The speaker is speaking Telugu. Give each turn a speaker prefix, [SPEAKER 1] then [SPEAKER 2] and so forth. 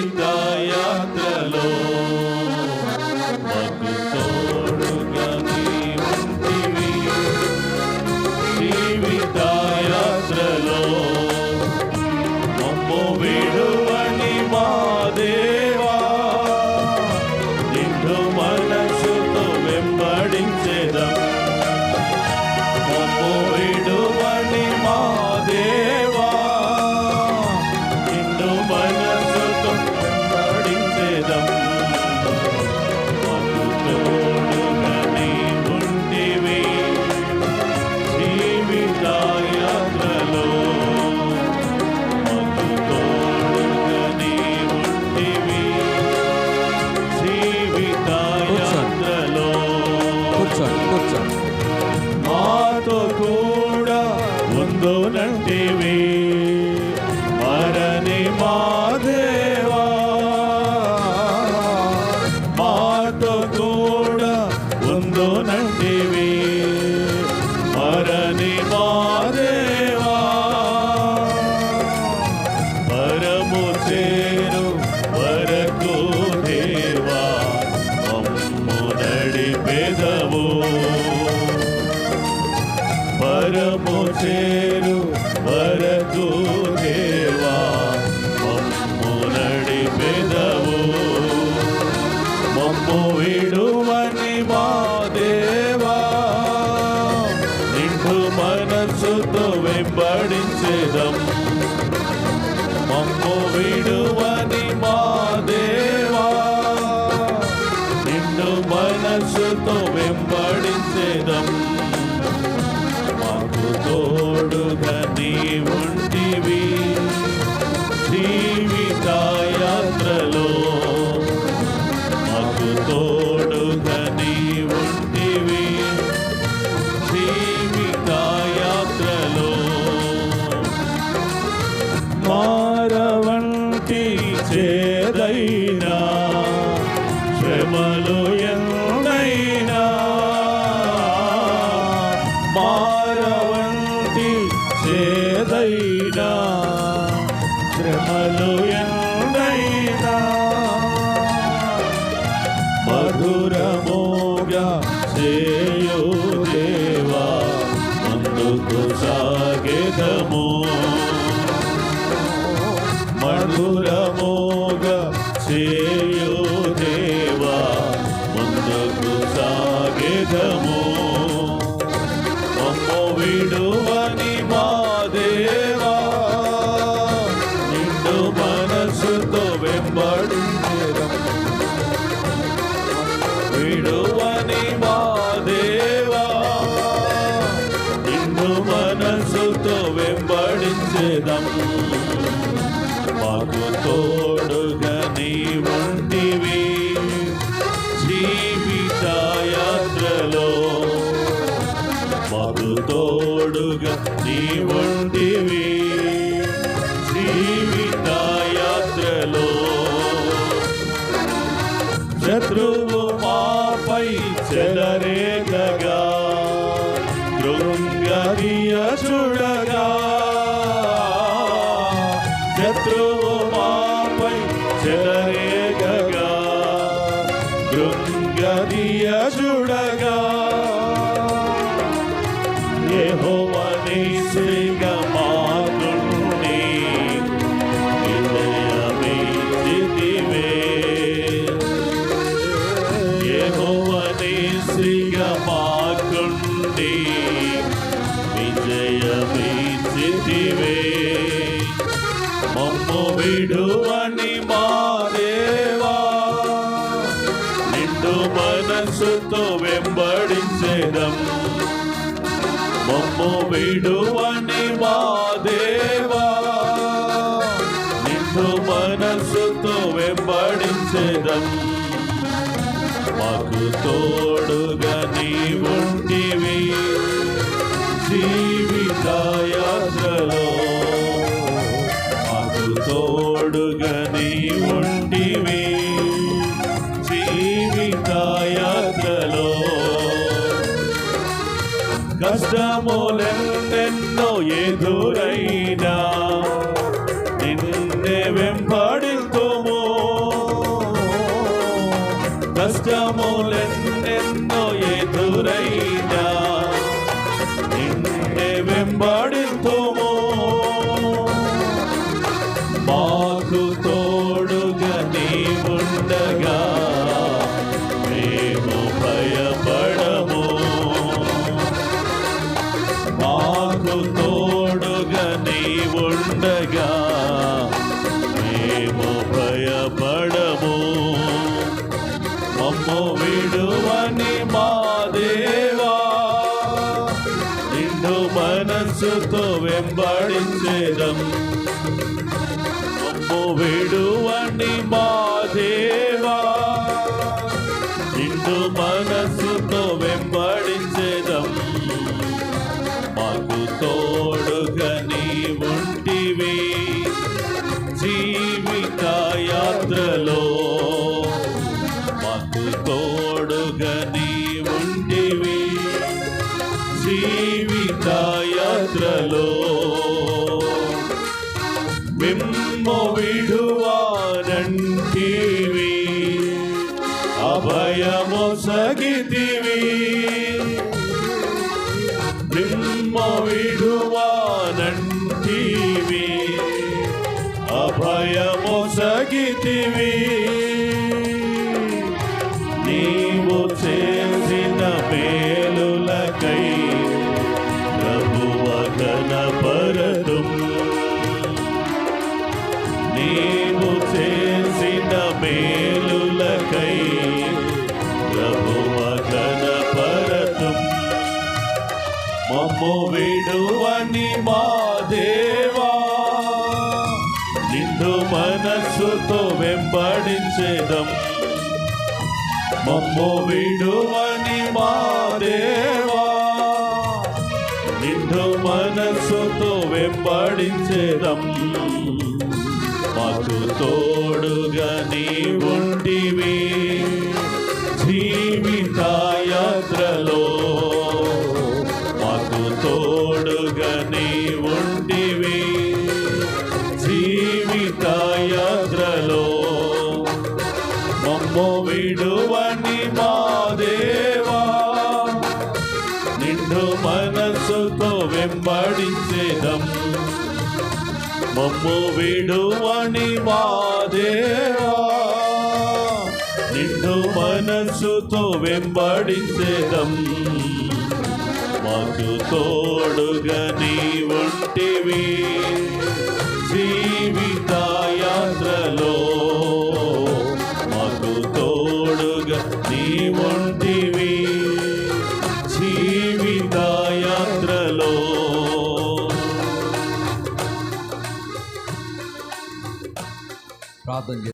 [SPEAKER 1] జీవితయాత్రలో మాకు తోడుగా నీవుంటివి. జీవితయాత్రలో మమ్ము విడువని మా దేవా, నిన్ను మనసుతో వెంబడించెదం. మమ్ము విడువని మా దేవా, నిన్ను మనసుతో వెంబడించెదం. మాకు తోడుగా నీవుంటివి. జీవితయాత్రలో మాకు తోడుగా నీవుంటివి. జీవితయాత్రలో మాతో కూడా ఉందునంటివి. మరణి మా దేవా, మాతో కూడా ఉందునంటివి. మరణి మా దేవా, పరము చేరు వరకు దేవా మమ్ము నడిపెదవు. పరము చేరు వరకు దేవా మమ్ము నడిపెదవు. మమ్ము విడువని మా దేవా, నిండు మనసుతో వెంబడించెదం. మమ్ము విడువని మా దేవా, నిండు మనసుతో వెంబడించెదం. మాకు తోడుగా నీవుంటివి. జీవితయాత్రలో మాకు తోడుగా నీవుంటివి. జీవితయాత్రలో మారవంటి చేదైనా శ్రమలు ఎన్నైనా, మారవంటి చేదైనా శ్రమలు ఎన్నైనా, మధురమోగా చేయు దేవా ముందుకు సాగెదము. మధురమోగా చేయు దేవా ముందుకు సాగెదము. మమ్ము విడువని మా దేవా, నిండు మనసుతో వెంబడించెదం. విడువని మా దేవా, నిన్ను మనసుతో వెంబడించెదం. మాకు తోడుగా నీవుంటివి. జీవితయాత్రలో మాకు తోడుగా నీవుంటివి. జీవితయాత్రలో శత్రువు మాపై చెలరేగగా కృంగదీయ చూడగా, శత్రువు మాపై చెలరేగగా కృంగదీయ చూడగా, యెహోవా నీసిగా మాకుండి విజయమిచ్చితివే. యెహోవా నీసిగా మాకుండి విజయమిచ్చితివే. మమ్ము విడువని మా దేవా, నిండు మనసుతో వెంబడించెదం. మమ్ము విడువని మా దేవా, నిన్ను మనసుతో వెంబడించెదం. మాకు తోడుగా నీవుంటివి. జీవితయాత్రలో మాకు తోడుగా నీవుంటివి. జీవితయాత్రలో కష్టములెన్నెన్నో ఎదురైనా నిన్నే వెంబడిల్తుము. మాకు తోడుగా నీవుండగా మేము భయపడము. మాకు తోడుగా నీవుండగా మేము భయపడము. మమ్ము విడువని మా దేవా, నిండు మనస్సుతో వెంబడించేదం. మమ్ము విడువని మా దేవా, నిండు మనస్సుతో వెంబడించేదం. మాకు తోడుగా నీవుంటివి జీవిత యాత్రలో. మాకు తోడుగా నీవుంటివి జీవిత యాత్రలో. మిమ్ము విడువానంటివి, అభయము సగితివి. మిమ్ము విడువానంటివి, అభయము సగితివి. నీవు చేసిన మేలులకై ప్రభువ ఘనపరతుం. నీవు చేసిన మేలులకై ప్రభువ ఘనపరతుం. మమ్ము విడువని మా దేవా, నిండు మనస్సుతో వెంబడించేదం. మమ్ము విడువని మా దేవా, నిండు మనస్సుతో వెంబడించేదం. మాకు తోడుగా నీవుంటివి జీవిత యాత్రలో. మాకు తోడుగా నీవుంటివి జీవిత యాత్రలో. మమ్ము విడువని మా దేవా, నిండు మనస్సుతో వెంబడించేదం. మమ్ము విడువని మా దేవా, నిండు మనస్సుతో వెంబడించేదం. మాకు తోడుగా నీవుంటివి జీవిత యాత్రలో. మాకు తోడుగా నీవుంటివి జీవిత యాత్రలో.
[SPEAKER 2] ప్రార్థన